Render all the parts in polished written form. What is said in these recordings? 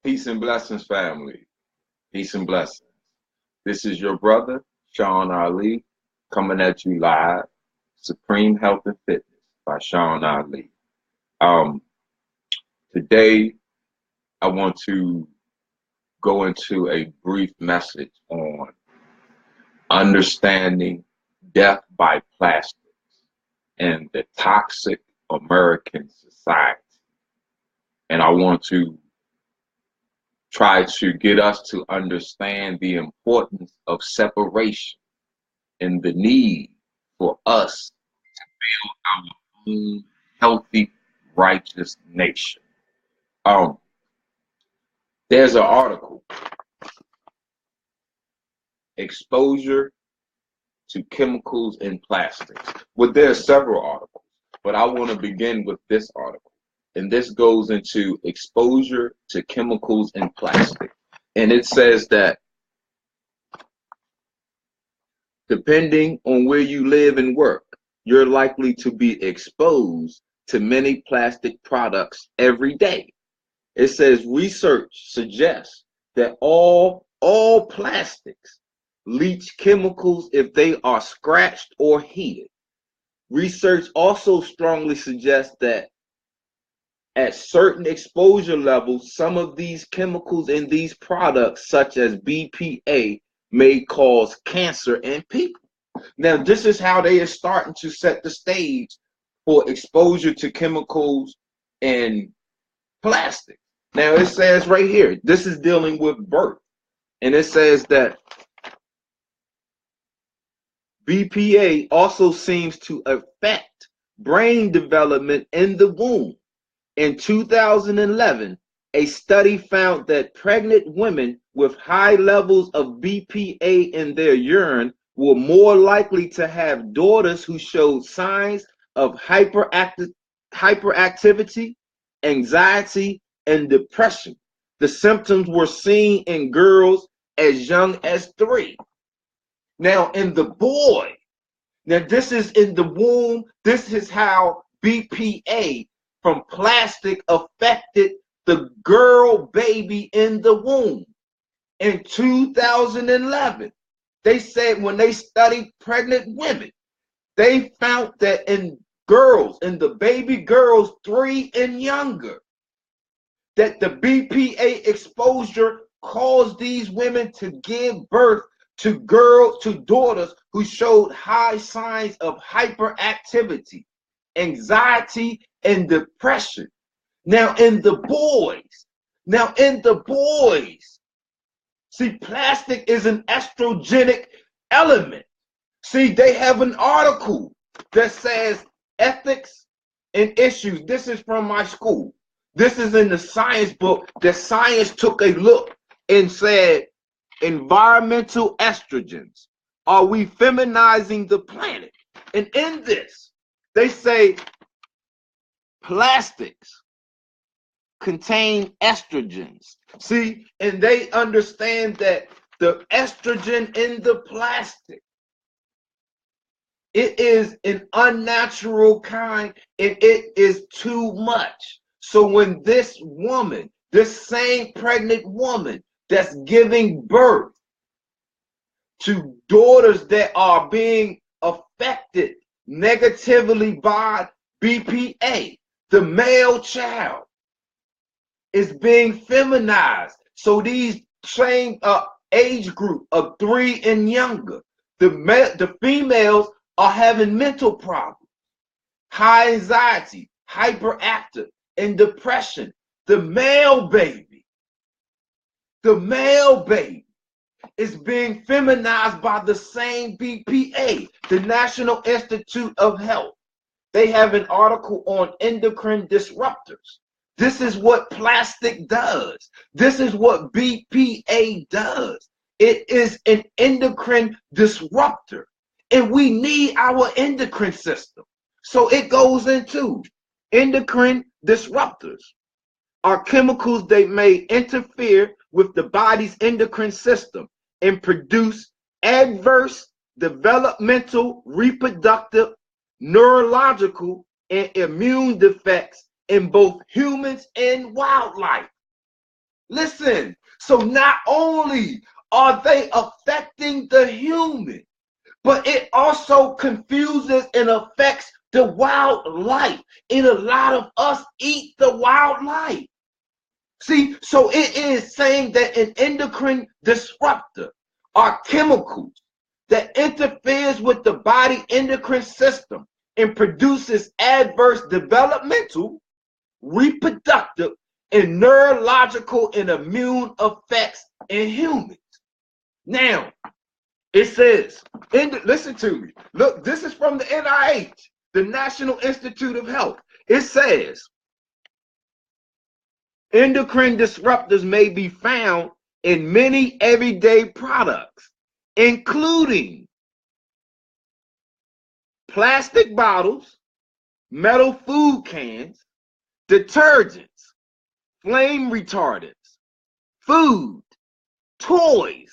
Peace and blessings, family. Peace and blessings. This is your brother, Sean Ali, coming at you live. Supreme Health and Fitness by Sean Ali. Um, Today, I want to go into a brief message on understanding death by plastics and the toxic American society. And I want to try to get us to understand the importance of separation and the need for us to build our own healthy, righteous nation. There's an article, Exposure to Chemicals in Plastics. Well, there are several articles, but I want to begin with this article. And this goes into exposure to chemicals in plastic. And it says that depending on where you live and work, you're likely to be exposed to many plastic products every day. It says research suggests that all plastics leach chemicals if they are scratched or heated. Research also strongly suggests that at certain exposure levels, some of these chemicals in these products, such as BPA, may cause cancer in people. Now, this is how they are starting to set the stage for exposure to chemicals in plastic. Now, it says right here, this is dealing with birth. And it says that BPA also seems to affect brain development in the womb. In 2011, a study found that pregnant women with high levels of BPA in their urine were more likely to have daughters who showed signs of hyperactivity, anxiety, and depression. The symptoms were seen in girls as young as 3. Now, in the boy, now this is in the womb, this is how BPA from plastic affected the girl baby in the womb. In 2011, they said when they studied pregnant women, they found that in girls, in the baby girls 3 and younger, that the BPA exposure caused these women to give birth to daughters who showed high signs of hyperactivity, anxiety, and depression. Now in the boys, see, plastic is an estrogenic element. See, they have an article that says ethics and issues. This is from my school. This is in the science book that science took a look and said, environmental estrogens. Are we feminizing the planet? And in this, they say plastics contain estrogens. See, and they understand that the estrogen in the plastic, it is an unnatural kind and it is too much. So when this woman, this same pregnant woman that's giving birth to daughters that are being affected negatively by BPA, the male child is being feminized. So these same age group of 3 and younger, the females are having mental problems, high anxiety, hyperactive, and depression. The male baby is being feminized by the same BPA, the National Institute of Health. They have an article on endocrine disruptors. This is what plastic does. This is what BPA does. It is an endocrine disruptor. And we need our endocrine system. So it goes into endocrine disruptors are chemicals that may interfere with the body's endocrine system and produce adverse developmental, reproductive, neurological, and immune defects in both humans and wildlife. Listen, so not only are they affecting the human, but it also confuses and affects the wildlife. And a lot of us eat the wildlife. See, so it is saying that an endocrine disruptor are chemicals that interferes with the body endocrine system and produces adverse developmental, reproductive, and neurological and immune effects in humans. Now, it says, listen to me. Look, this is from the NIH, the National Institute of Health. It says, endocrine disruptors may be found in many everyday products, including plastic bottles, metal food cans, detergents, flame retardants, food, toys,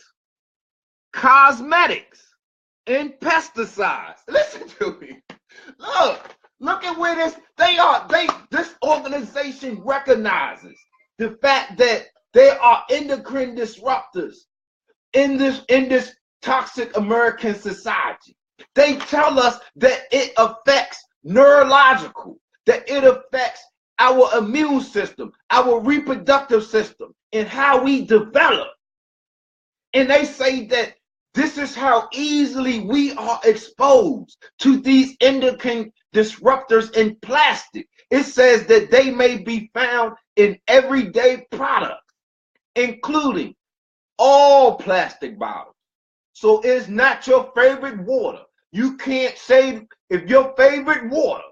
cosmetics, and pesticides. Listen to me. Look at where this organization recognizes the fact that there are endocrine disruptors in this toxic American society. They tell us that it affects neurological, that it affects our immune system, our reproductive system, and how we develop. And they say that this is how easily we are exposed to these endocrine disruptors in plastic. It says that they may be found in everyday products, including all plastic bottles. So it's not your favorite water. You can't say if your favorite water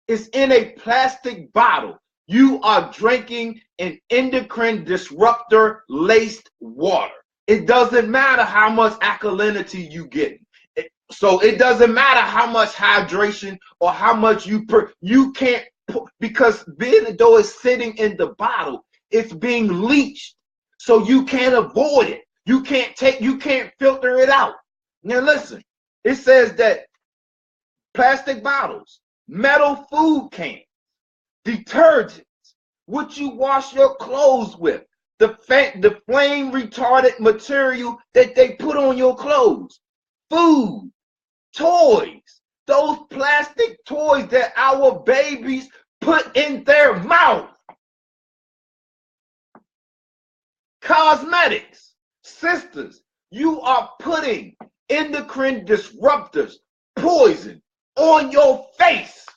is in a plastic bottle, you are drinking an endocrine disruptor laced water. It doesn't matter how much alkalinity you get. So it doesn't matter how much hydration or how much you can't, because being though it's sitting in the bottle, it's being leached. So you can't avoid it. You can't filter it out. Now listen, it says that plastic bottles, metal food cans, detergents, what you wash your clothes with, the flame retardant material that they put on your clothes, food, toys, those plastic toys that our babies put in their mouth, cosmetics. Sisters, you are putting endocrine disruptors, poison, on your face,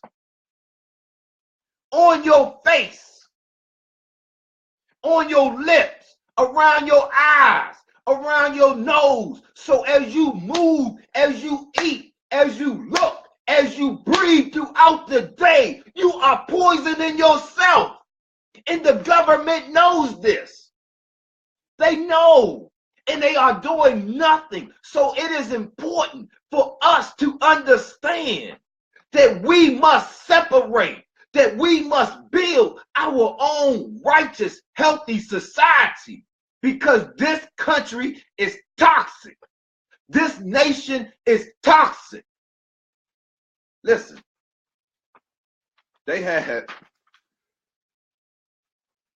on your lips, around your eyes, around your nose. So as you move, as you eat, as you look, as you breathe throughout the day, you are poisoning yourself. And the government knows this. They know, and they are doing nothing. So it is important for us to understand that we must separate, that we must build our own righteous, healthy society, because this country is toxic. This nation is toxic. Listen, they had,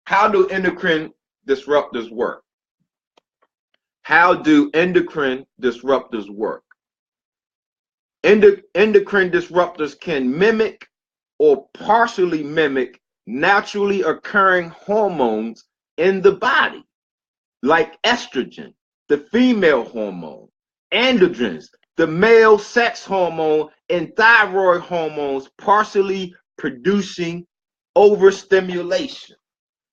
how do endocrine disruptors work? How do endocrine disruptors work? Endocrine disruptors can mimic or partially mimic naturally occurring hormones in the body, like estrogen, the female hormone, androgens, the male sex hormone, and thyroid hormones, partially producing overstimulation.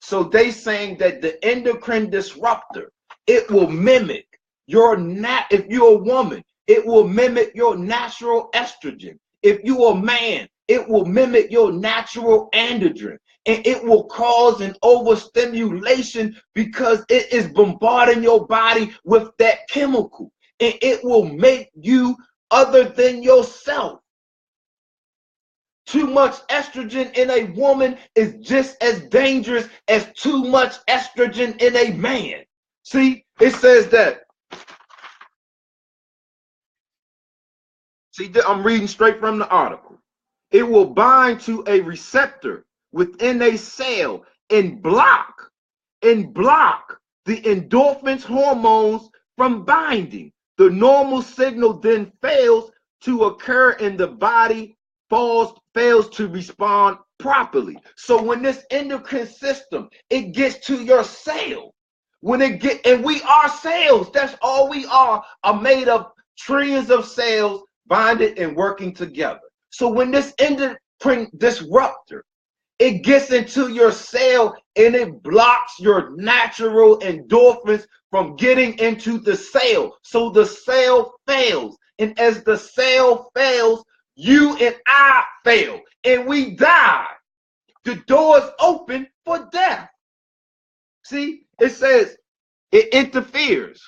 So they saying that the endocrine disruptor, it will mimic your if you're a woman, it will mimic your natural estrogen. If you're a man, it will mimic your natural androgen. And it will cause an overstimulation because it is bombarding your body with that chemical. And it will make you other than yourself. Too much estrogen in a woman is just as dangerous as too much estrogen in a man. See, it says that. See, I'm reading straight from the article. It will bind to a receptor within a cell and block and block the endorphins hormones from binding. The normal signal then fails to occur and the body fails to respond properly. So when this endocrine system, it gets to your cell, and we are cells, that's all we are made of trillions of cells bonded and working together. So when this endocrine disruptor, it gets into your cell and it blocks your natural endorphins from getting into the cell. So the cell fails. And as the cell fails, you and I fail and we die. The door's open for death. See, it says it interferes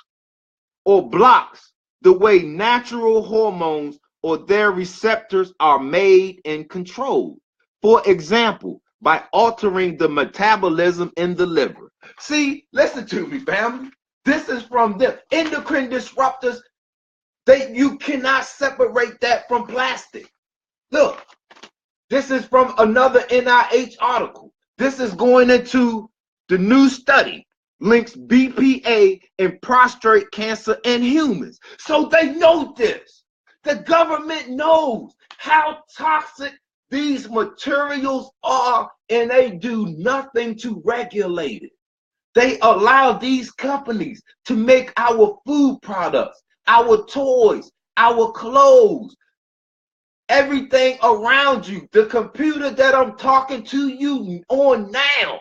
or blocks the way natural hormones or their receptors are made and controlled. For example, by altering the metabolism in the liver. See, listen to me, family. This is from the endocrine disruptors. You cannot separate that from plastic. Look, this is from another NIH article. This is going into the new study links BPA and prostate cancer in humans. So they know this. The government knows how toxic these materials are, and they do nothing to regulate it. They allow these companies to make our food products, our toys, our clothes, everything around you. The computer that I'm talking to you on now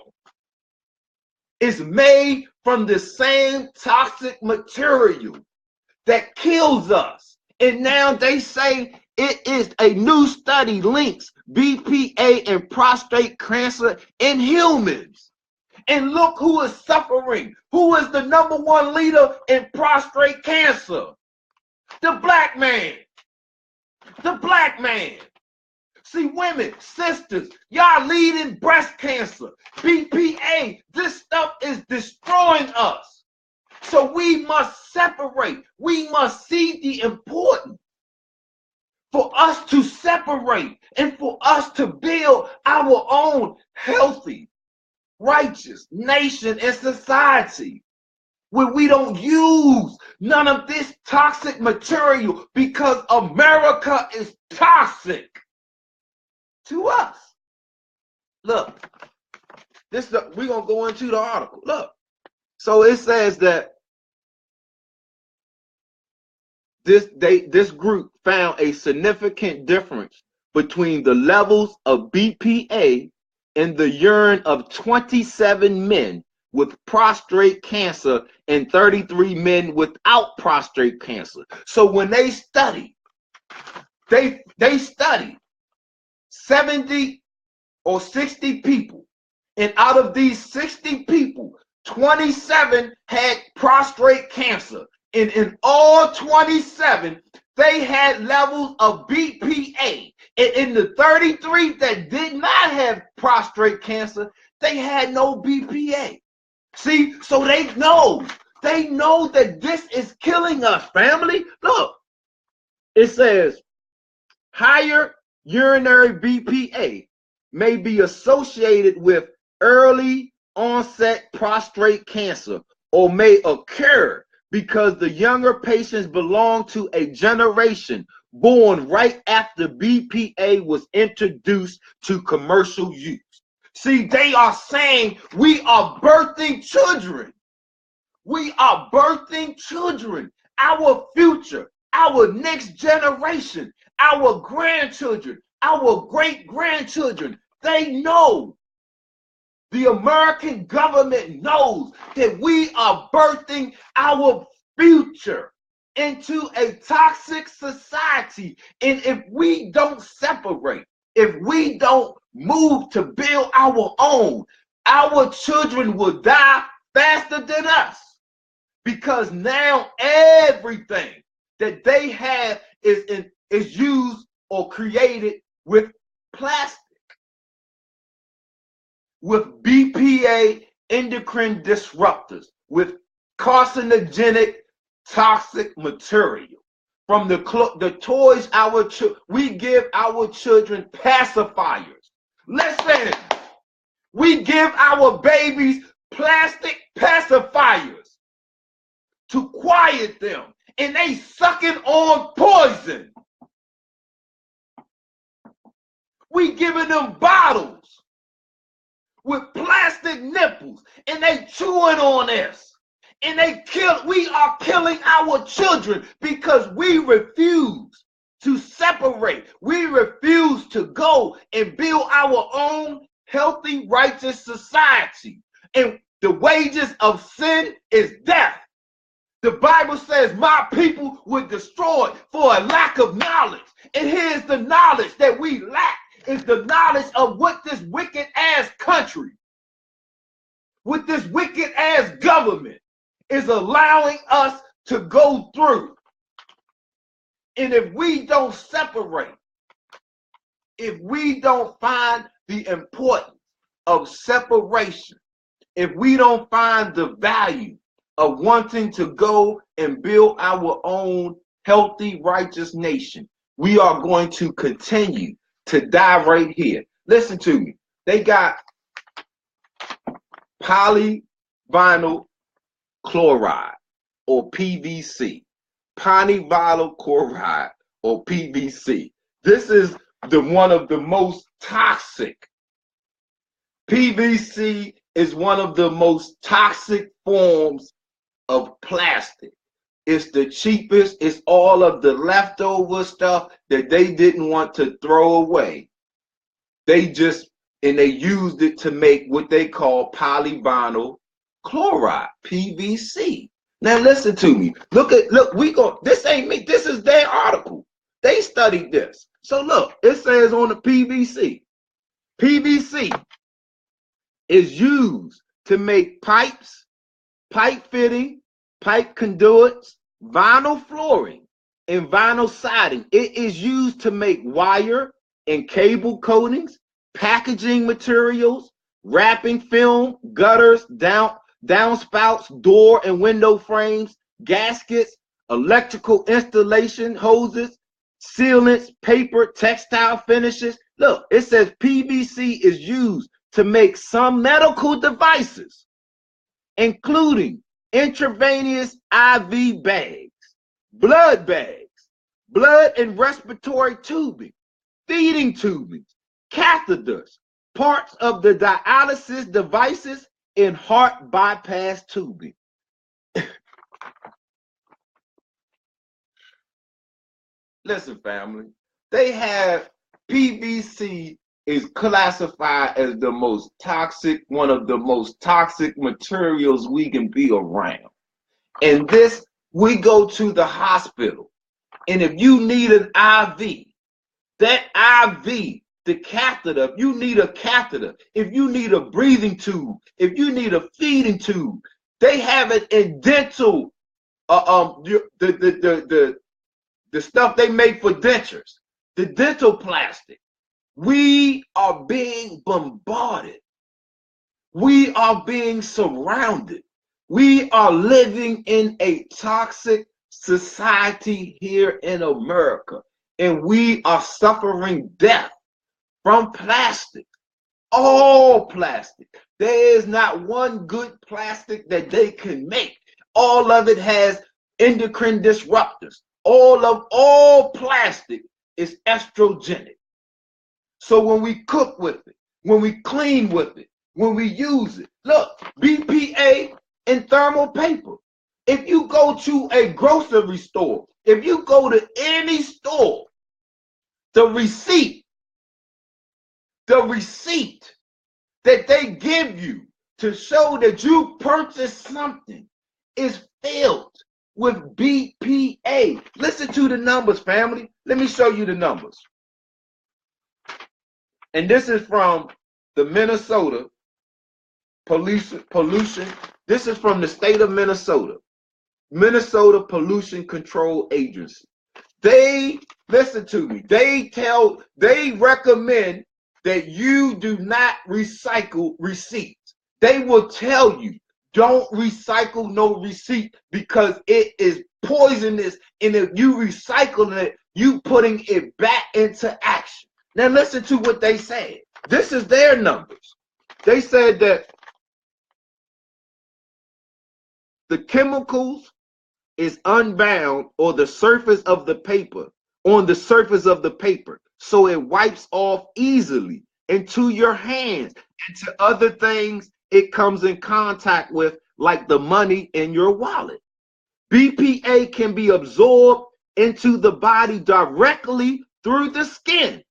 is made from the same toxic material that kills us. And now they say it is a new study links BPA and prostate cancer in humans. And look who is suffering. Who is the #1 leader in prostate cancer? The black man. The black man. See, women, sisters, y'all leading breast cancer. BPA, this stuff is destroying us. So we must separate. We must see the importance for us to separate and for us to build our own healthy, righteous nation and society where we don't use none of this toxic material, because America is toxic to us. Look, we're going to go into the article. Look, so it says that this group found a significant difference between the levels of BPA in the urine of 27 men with prostate cancer and 33 men without prostate cancer. So when they studied, they studied 70 or 60 people, and out of these 60 people, 27 had prostate cancer. And in all 27, they had levels of BPA. And in the 33 that did not have prostate cancer, they had no BPA. See, so they know that this is killing us, family. Look, it says higher urinary BPA may be associated with early onset prostate cancer, or may occur because the younger patients belong to a generation born right after BPA was introduced to commercial use. See, they are saying we are birthing children. We are birthing children. Our future, our next generation, our grandchildren, our great-grandchildren, they know. The American government knows that we are birthing our future into a toxic society. And if we don't separate, if we don't move to build our own, our children will die faster than us. Because now everything that they have is used or created with plastic, with BPA endocrine disruptors, with carcinogenic toxic material. From the toys we give our children pacifiers. Listen, we give our babies plastic pacifiers to quiet them, and they sucking on poison. We giving them bottles with plastic nipples, and they chewing on us. And we are killing our children because we refuse to separate. We refuse to go and build our own healthy, righteous society. And the wages of sin is death. The Bible says my people were destroyed for a lack of knowledge. And here's the knowledge that we lack, is the knowledge of what this wicked ass country, what this wicked ass government is allowing us to go through. And if we don't separate, if we don't find the importance of separation, if we don't find the value of wanting to go and build our own healthy, righteous nation, we are going to continue to die right here. Listen to me. They got polyvinyl chloride, or PVC. Polyvinyl chloride, or PVC. This is one of the most toxic. PVC is one of the most toxic forms of plastic. It's the cheapest. It's all of the leftover stuff that they didn't want to throw away. They used it to make what they call polyvinyl chloride, PVC. Now listen to me. Look, this ain't me. This is their article. They studied this. So look, it says on the PVC. PVC is used to make pipes, pipe fitting, pipe conduits, vinyl flooring, and vinyl siding. It is used to make wire and cable coatings, packaging materials, wrapping film, gutters, downspouts, door and window frames, gaskets, electrical installation hoses, sealants, paper, textile finishes. Look, it says PVC is used to make some medical devices, including intravenous IV bags, blood and respiratory tubing, feeding tubings, catheters, parts of the dialysis devices, and heart bypass tubing. Listen, family, they have PVC is classified as the most toxic, one of the most toxic materials we can be around. And this, we go to the hospital, and if you need an IV, that IV, the catheter, if you need a catheter, if you need a breathing tube, if you need a feeding tube, they have it in dental, the stuff they make for dentures, the dental plastic. We are being bombarded. We are being surrounded. We are living in a toxic society here in America, and we are suffering death from plastic. All plastic. There is not one good plastic that they can make. All of it has endocrine disruptors. All plastic is estrogenic. So when we cook with it, when we clean with it, when we use it, look, BPA and thermal paper. If you go to a grocery store, if you go to any store, the receipt that they give you to show that you purchased something is filled with BPA. Listen to the numbers, family. Let me show you the numbers. And this is from the Minnesota pollution. This is from the state of Minnesota Pollution Control Agency. They, listen to me, they recommend that you do not recycle receipts. They will tell you, don't recycle no receipt because it is poisonous, and if you recycle it, you putting it back into action. Now listen to what they said. This is their numbers. They said that the chemicals is unbound or the surface of the paper, on the surface of the paper. So it wipes off easily into your hands and to other things it comes in contact with, like the money in your wallet. BPA can be absorbed into the body directly through the skin.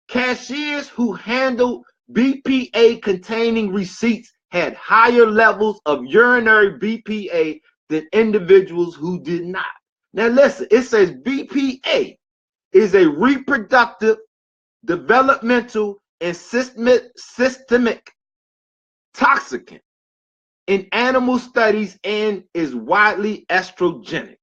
Cashiers who handled BPA containing receipts had higher levels of urinary BPA than individuals who did not. Now listen, it says BPA is a reproductive, developmental, and systemic toxicant in animal studies and is widely estrogenic.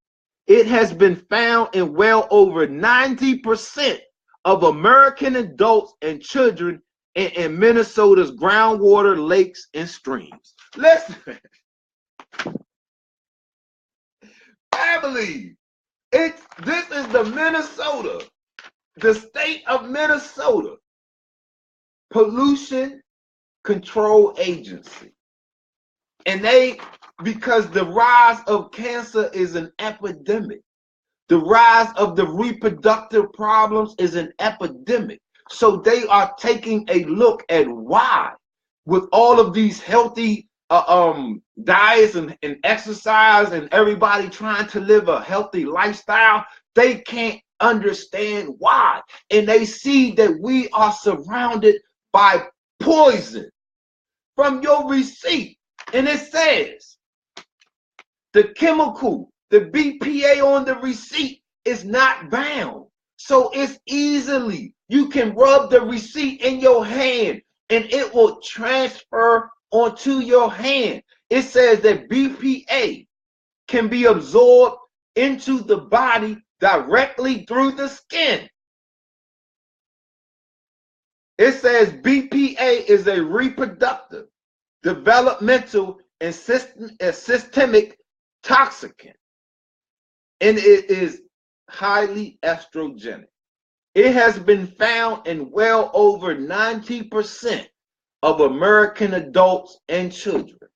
It has been found in well over 90% of American adults and children in Minnesota's groundwater, lakes, and streams. Listen, family, this is the Minnesota, the state of Minnesota Pollution Control Agency. And because the rise of cancer is an epidemic, the rise of the reproductive problems is an epidemic. So they are taking a look at why, with all of these healthy diets and exercise and everybody trying to live a healthy lifestyle, they can't understand why. And they see that we are surrounded by poison from your receipt. And it says the chemical, the BPA on the receipt is not bound. So it's easily, you can rub the receipt in your hand and it will transfer onto your hand. It says that BPA can be absorbed into the body directly through the skin. It says BPA is a reproductive, developmental, and systemic toxicant, and it is highly estrogenic. It has been found in well over 90% of American adults and children,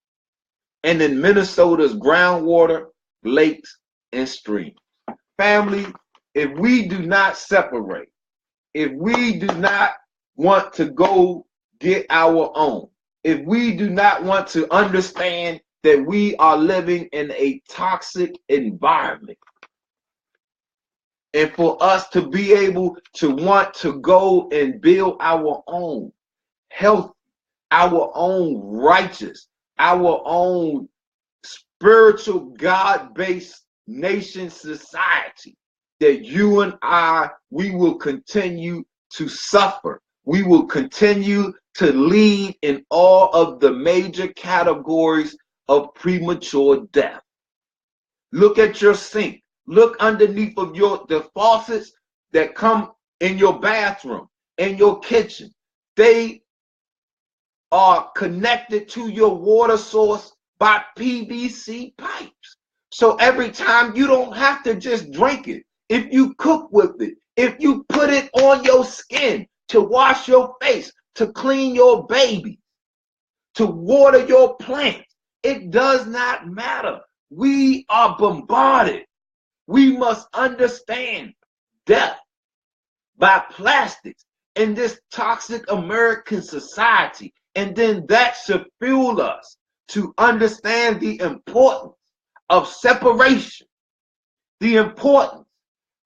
and in Minnesota's groundwater, lakes, and streams. Family, if we do not separate, if we do not want to go get our own, if we do not want to understand that we are living in a toxic environment, and for us to be able to want to go and build our own health, our own righteous, our own spiritual God-based nation society, that you and I, we will continue to suffer. We will continue to lead in all of the major categories of premature death. Look at your sink. Look underneath of the faucets that come in your bathroom, in your kitchen. They are connected to your water source by PVC pipes. So every time, you don't have to just drink it. If you cook with it, if you put it on your skin to wash your face, to clean your baby, to water your plants, it does not matter. We are bombarded. We must understand death by plastics in this toxic American society. And then that should fuel us to understand the importance of separation, the importance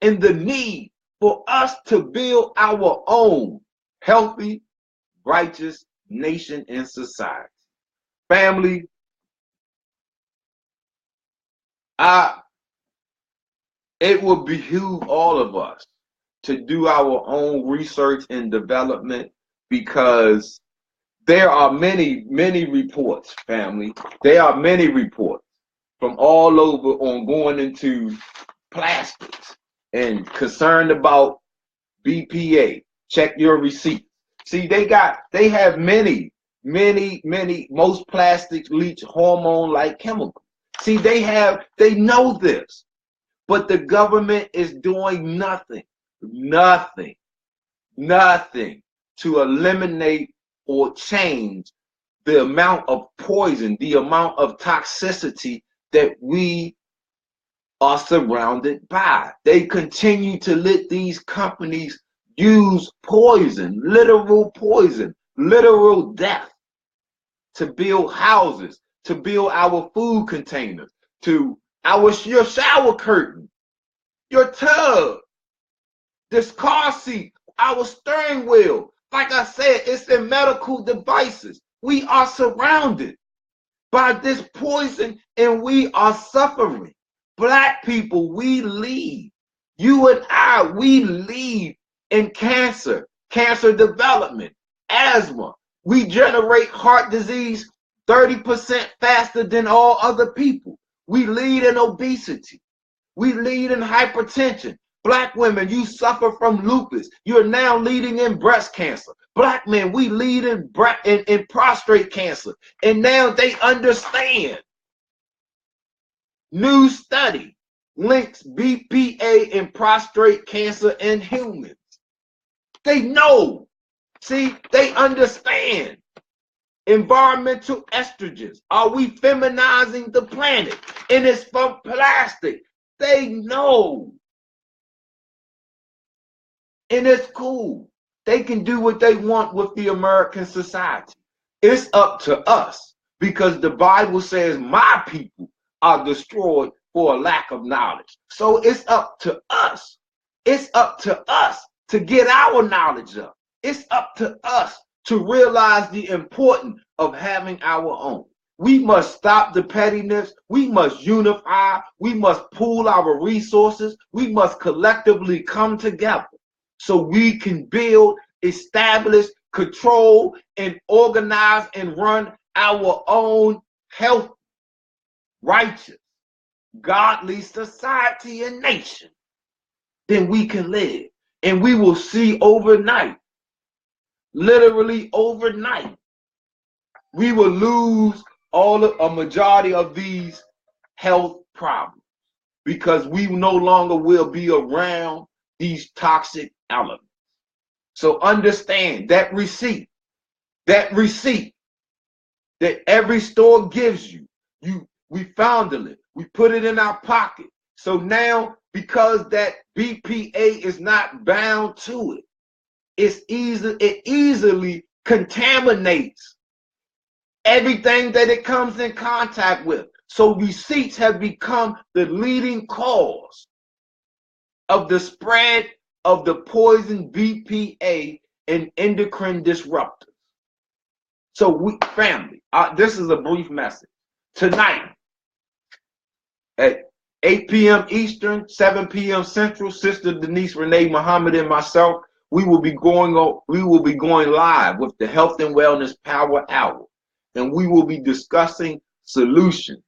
and the need for us to build our own healthy, righteous nation and society. Family, it will behoove all of us to do our own research and development, because there are many, many reports, family. There are many reports from all over on going into plastics and concerned about BPA. Check your receipts. See, they have many, most plastics leach hormone-like chemicals. See, they know this, but the government is doing nothing to eliminate or change the amount of poison, the amount of toxicity that we are surrounded by. They continue to let these companies use poison, literal death, to build houses, to build our food containers, to your shower curtain, your tub, this car seat, our steering wheel. Like I said, it's in medical devices. We are surrounded by this poison and we are suffering. Black people, we lead. You and I, we lead in cancer development, asthma. We generate heart disease 30% faster than all other people. We lead in obesity. We lead in hypertension. Black women, you suffer from lupus. You're now leading in breast cancer. Black men, we lead in prostate cancer. And now they understand. New study links BPA and prostate cancer in humans. They know. See, they understand. Environmental estrogens. Are we feminizing the planet? And it's from plastic. They know. And it's cool. They can do what they want with the American society. It's up to us, because the Bible says my people are destroyed for a lack of knowledge. So it's up to us. It's up to us to get our knowledge up. It's up to us to realize the importance of having our own. We must stop the pettiness. We must unify. We must pool our resources. We must collectively come together so we can build, establish, control, and organize and run our own healthy, righteous, godly society and nation. Then we can live. And we will see overnight, literally overnight, we will lose a majority of these health problems, because we no longer will be around these toxic elements. So understand that receipt that every store gives you, we found it, we put it in our pocket. So now, because that BPA is not bound to it, it easily contaminates everything that it comes in contact with. So receipts have become the leading cause of the spread of the poison BPA and endocrine disruptors. So family, this is a brief message. Tonight at 8 p.m. Eastern, 7 p.m. Central, Sister Denise Renee Muhammad and myself, we will be going live with the Health and Wellness Power Hour, and we will be discussing solutions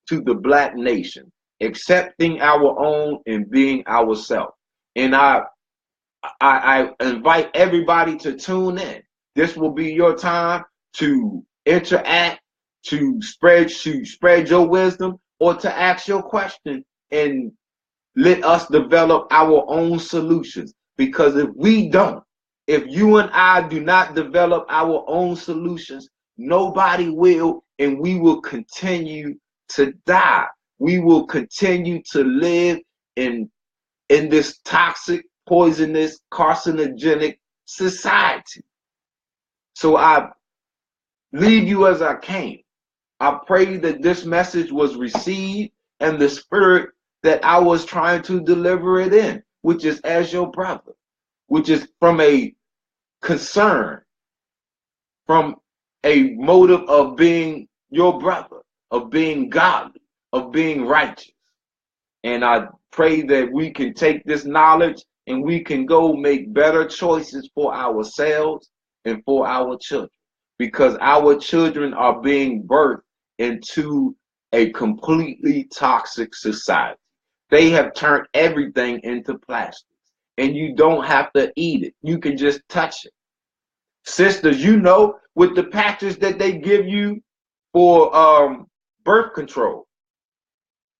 to the Black nation, accepting our own and being ourselves. And I invite everybody to tune in. This will be your time to interact, to spread your wisdom, or to ask your question, and let us develop our own solutions. Because if you and I do not develop our own solutions, nobody will, and we will continue to die. We will continue to live in this toxic, poisonous, carcinogenic society. So I leave you as I came. I pray that this message was received, and the spirit that I was trying to deliver it in, which is as your brother, which is from a concern, from a motive of being your brother, of being godly, of being righteous. And I pray that we can take this knowledge and we can go make better choices for ourselves and for our children, because our children are being birthed into a completely toxic society. They have turned everything into plastics, and you don't have to eat it. You can just touch it. Sisters, with the patches that they give you for birth control,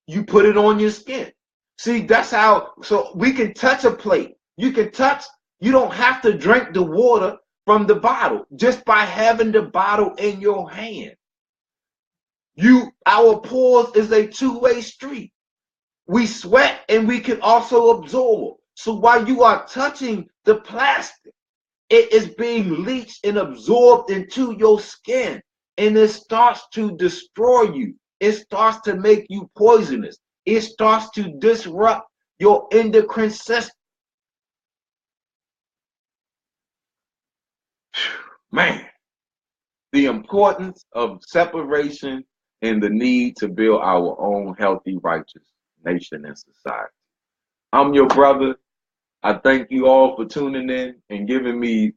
you put it on your skin. See, that's how, so we can touch a plate. You don't have to drink the water from the bottle just by having the bottle in your hand. Our pores is a two-way street. We sweat and we can also absorb. So while you are touching the plastic, it is being leached and absorbed into your skin, and it starts to destroy you. It starts to make you poisonous. It starts to disrupt your endocrine system. Man, the importance of separation and the need to build our own healthy, righteous nation and society. I'm your brother. I thank you all for tuning in and giving me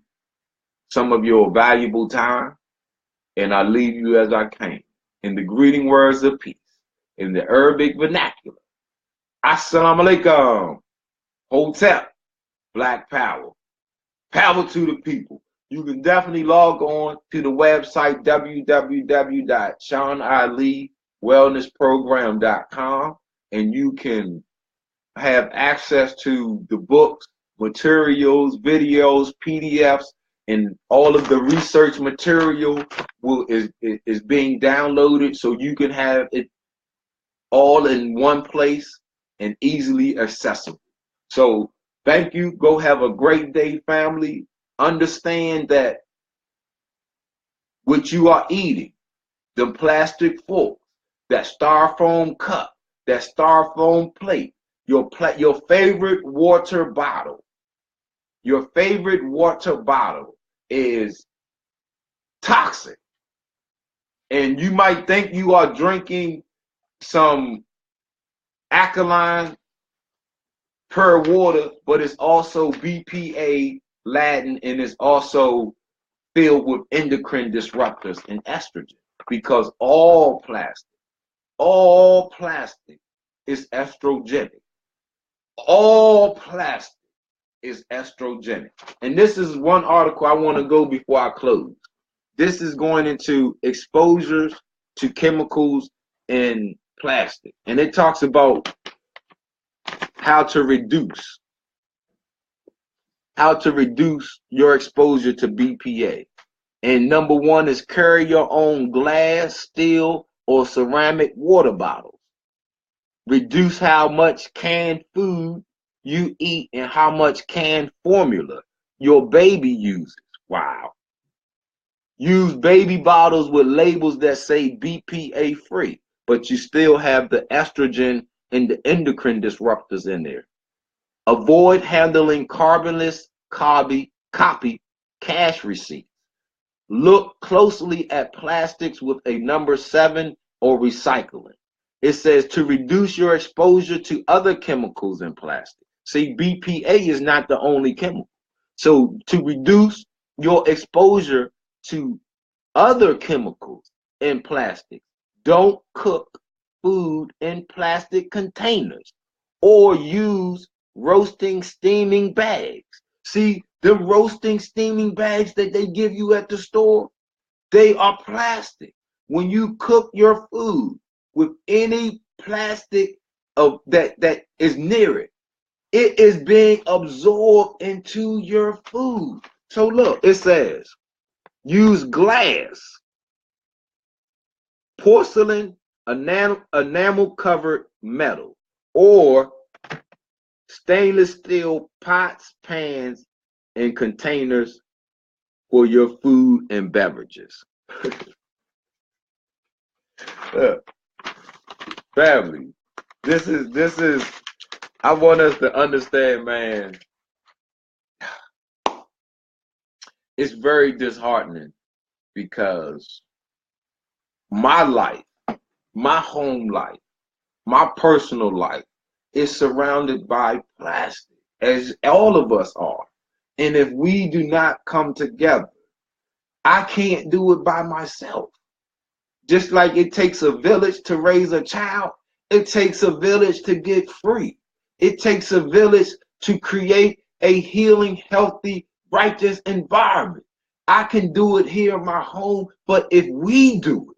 some of your valuable time. And I leave you as I came, in the greeting words of peace, in the Arabic vernacular. Assalamu alaikum. Hotep. Black power. Power to the people. You can definitely log on to the website www.SeanAliWellnessProgram.com, and you can have access to the books, materials, videos, PDFs, and all of the research material is being downloaded, so you can have it all in one place and easily accessible. So thank you. Go have a great day, family. Understand that what you are eating, the plastic fork, that styrofoam cup, that styrofoam plate, your favorite water bottle, is toxic. And you might think you are drinking some alkaline pure water, but it's also BPA laden, and it's also filled with endocrine disruptors and estrogen, because all plastic is estrogenic. All plastic is estrogenic. And this is one article I want to go before I close. This is going into exposures to chemicals in plastic. And it talks about how to reduce your exposure to BPA. And number one is carry your own glass, steel, or ceramic water bottles. Reduce how much canned food you eat and how much canned formula your baby uses. Wow. Use baby bottles with labels that say BPA free, but you still have the estrogen and the endocrine disruptors in there. Avoid handling carbonless copy cash receipts. Look closely at plastics with a number 7 or recycling. It says to reduce your exposure to other chemicals in plastic. See, BPA is not the only chemical. So to reduce your exposure to other chemicals in plastic, don't cook food in plastic containers or use roasting steaming bags. See, the roasting steaming bags that they give you at the store, they are plastic. When you cook your food with any plastic that is near it, it is being absorbed into your food. So look, it says use glass, porcelain, enamel covered metal, or stainless steel pots, pans, and containers for your food and beverages. Family, this is I want us to understand, man. It's very disheartening because my life, my home life, my personal life is surrounded by plastic, as all of us are. And if we do not come together, I can't do it by myself. Just like it takes a village to raise a child, it takes a village to get free. It takes a village to create a healing, healthy, righteous environment. I can do it here in my home, but if we do it,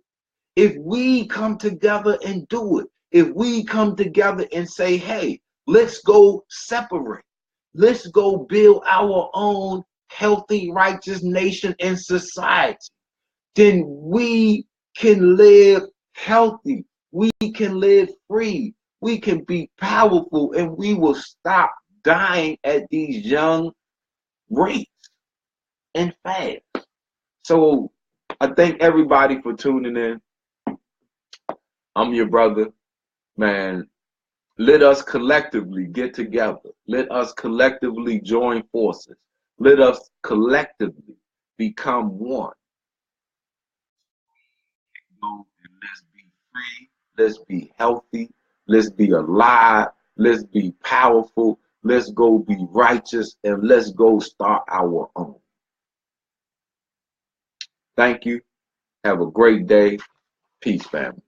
if we come together and do it, if we come together and say, hey, let's go separate. Let's go build our own healthy, righteous nation and society. Then we can live healthy. We can live free. We can be powerful, and we will stop dying at these young rates and fast. So I thank everybody for tuning in. I'm your brother, man. Let us collectively get together. Let us collectively join forces. Let us collectively become one. Let's be free. Let's be healthy. Let's be alive. Let's be powerful. Let's go be righteous, and let's go start our own. Thank you. Have a great day. Peace, family.